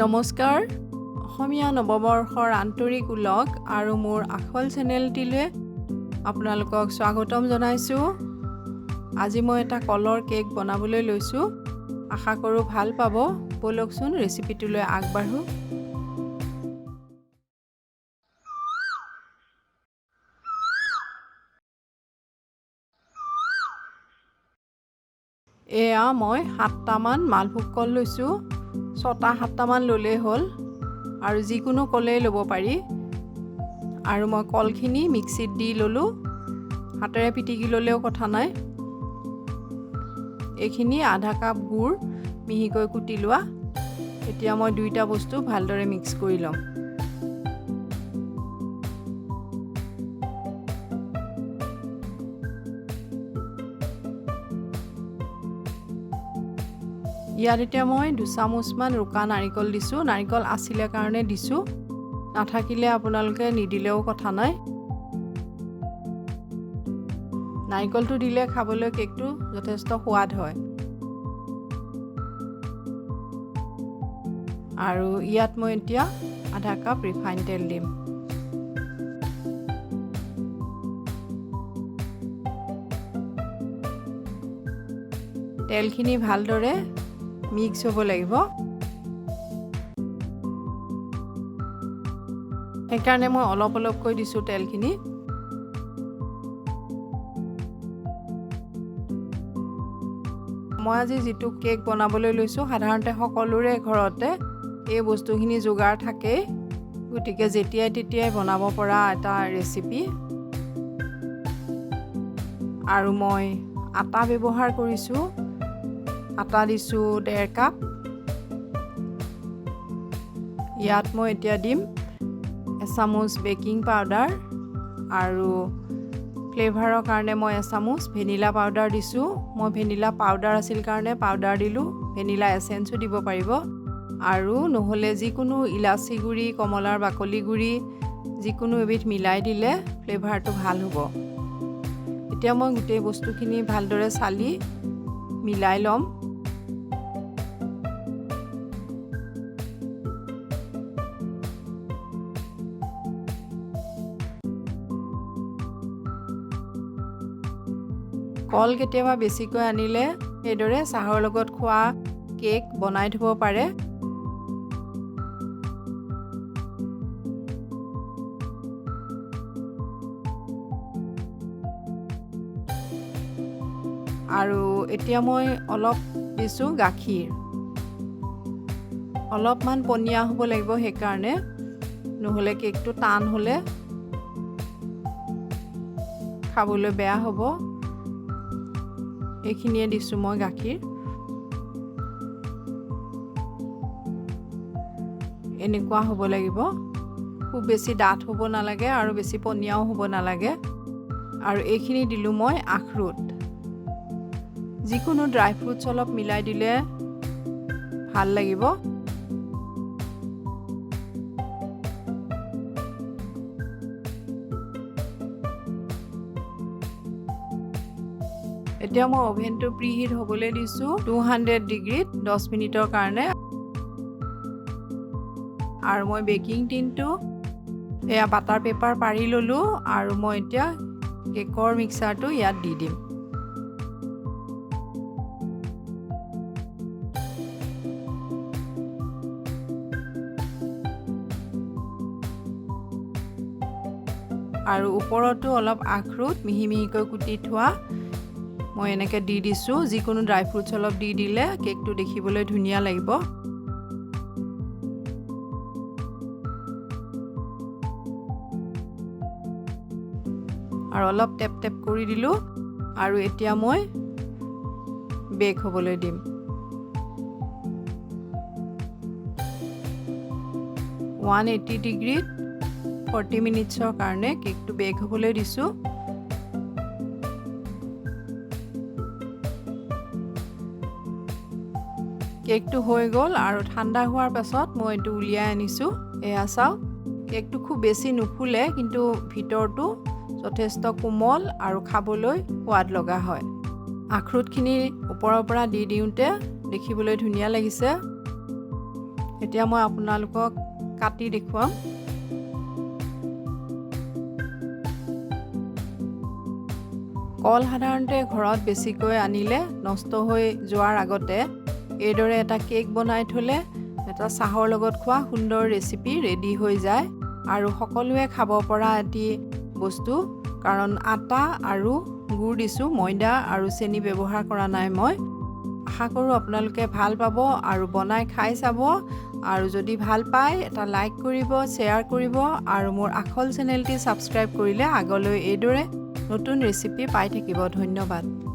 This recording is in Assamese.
নমস্কাৰ অসমীয়া নৱবৰ্ষৰ আন্তৰিক উলগ আৰু মোৰ আখল চেনেলটিলৈ আপোনালোকক স্বাগতম জনাইছোঁ। আজি মই এটা কলৰ কেক বনাবলৈ লৈছোঁ। আশা কৰোঁ ভাল পাব। বলকচোন ৰেচিপিটোলৈ আগবাঢ়ো। এয়া মই 7টামান মালভোগ কল লৈছোঁ। 6-7টামান ল'লেই হ'ল আৰু যিকোনো কলেই ল'ব পাৰি। আৰু মই কলখিনি মিক্সিত দি ল'লোঁ। হাতেৰে পিটিকি ল'লেও কথা নাই। এইখিনি আধা কাপ গুড় মিহিকৈ কুটি লোৱা। এতিয়া মই দুইটা বস্তু ভালদৰে মিক্স কৰি ল'ম। ইয়াত এতিয়া মই 2 চামুচমান ৰুকা নাৰিকল দিছোঁ। নাৰিকল আছিলে কাৰণে দিছোঁ, নাথাকিলে আপোনালোকে নিদিলেও কথা নাই। নাৰিকলটো দিলে খাবলৈ কেকটো যথেষ্ট সোৱাদ হয়। আৰু ইয়াত মই এতিয়া আধা কাপ ৰিফাইন তেল দিম। তেলখিনি ভালদৰে মিক্স হ'ব লাগিব। সেইকাৰণে মই অলপ অলপকৈ দিছোঁ তেলখিনি। মই আজি যিটো কেক বনাবলৈ লৈছোঁ, সাধাৰণতে সকলোৰে ঘৰতে এই বস্তুখিনি যোগাৰ থাকেই, গতিকে যেতিয়াই তেতিয়াই বনাব পৰা এটা ৰেচিপি। আৰু মই আটা ব্যৱহাৰ কৰিছোঁ। আটা দিছোঁ 1.5 কাপ। ইয়াত মই এতিয়া দিম 1 চামুচ বেকিং পাউডাৰ আৰু ফ্লেভাৰৰ কাৰণে মই 1 চামুচ ভেনিলা পাউডাৰ দিছোঁ। মই ভেনিলা পাউডাৰ আছিল কাৰণে পাউডাৰ দিলোঁ। ভেনিলা এছেঞ্চো দিব পাৰিব আৰু নহ'লে যিকোনো ইলাচি গুড়ি, কমলাৰ বাকলি গুড়ি যিকোনো এবিধ মিলাই দিলে ফ্লেভাৰটো ভাল হ'ব। এতিয়া মই গোটেই বস্তুখিনি ভালদৰে চালি মিলাই ল'ম। কল কেতিয়াবা বেছিকৈ আনিলে সেইদৰে চাহৰ লগত খোৱা কেক বনাই থ'ব পাৰে। আৰু এতিয়া মই অলপ দিছোঁ গাখীৰ। অলপমান পনীয়া হ'ব লাগিব সেইকাৰণে, নহ'লে কেকটো টান হ'লে খাবলৈ বেয়া হ'ব। এইখিনিয়ে দিছোঁ মই গাখীৰ। এনেকুৱা হ'ব লাগিব। খুব বেছি ডাঠ হ'ব নালাগে আৰু বেছি পনীয়াও হ'ব নালাগে। আৰু এইখিনি দিলোঁ মই আখৰোট। যিকোনো ড্ৰাই ফ্ৰুটছ অলপ মিলাই দিলে ভাল লাগিব। এতিয়া মই অভেনটো প্ৰিহিট হ'বলৈ দিছোঁ 200 ডিগ্ৰীত 10 মিনিটৰ কাৰণে। আৰু মই বেকিং টিনটো এয়া বাটাৰ পেপাৰ পাৰি ল'লোঁ আৰু মই এতিয়া কেকৰ মিক্সাৰটো ইয়াত দি দিম। আৰু ওপৰতো অলপ আখৰোট মিহি মিহিকৈ কুটি থোৱা মই এনেকৈ দি দিছোঁ। যিকোনো ড্ৰাই ফ্ৰুটছ অলপ দি দিলে কেকটো দেখিবলৈ ধুনীয়া লাগিব। আৰু অলপ টেপ টেপ কৰি দিলোঁ। আৰু এতিয়া মই বেক হ'বলৈ দিম। (180 ডিগ্ৰীত 40 মিনিটছৰ কাৰণে কেকটো বেক হ'বলৈ দিছোঁ। কেকটো হৈ গ'ল আৰু ঠাণ্ডা হোৱাৰ পাছত মই এইটো উলিয়াই আনিছোঁ। এয়া চাওক, কেকটো খুব বেছি নুফুলে, কিন্তু ভিতৰটো যথেষ্ট কোমল আৰু খাবলৈ সোৱাদ লগা হয়। আখৰোটখিনি ওপৰৰ পৰা দি দিওঁতে দেখিবলৈ ধুনীয়া লাগিছে। এতিয়া মই আপোনালোকক কাটি দেখুৱাম। কল সাধাৰণতে ঘৰত বেছিকৈ আনিলে নষ্ট হৈ যোৱাৰ আগতে এইদৰে এটা কেক বনাই থ'লে এটা চাহৰ লগত খোৱা সুন্দৰ ৰেচিপি ৰেডি হৈ যায় আৰু সকলোৱে খাব পৰা এটি বস্তু, কাৰণ আটা আৰু গুড় দিছোঁ, ময়দা আৰু চেনি ব্যৱহাৰ কৰা নাই মই। আশা কৰোঁ আপোনালোকে ভাল পাব আৰু বনাই খাই চাব, আৰু যদি ভাল পায় এটা লাইক কৰিব, শ্বেয়াৰ কৰিব আৰু মোৰ আখল চেনেলটি ছাবস্ক্ৰাইব কৰিলে আগলৈ এইদৰে নতুন ৰেচিপি পাই থাকিব। ধন্যবাদ।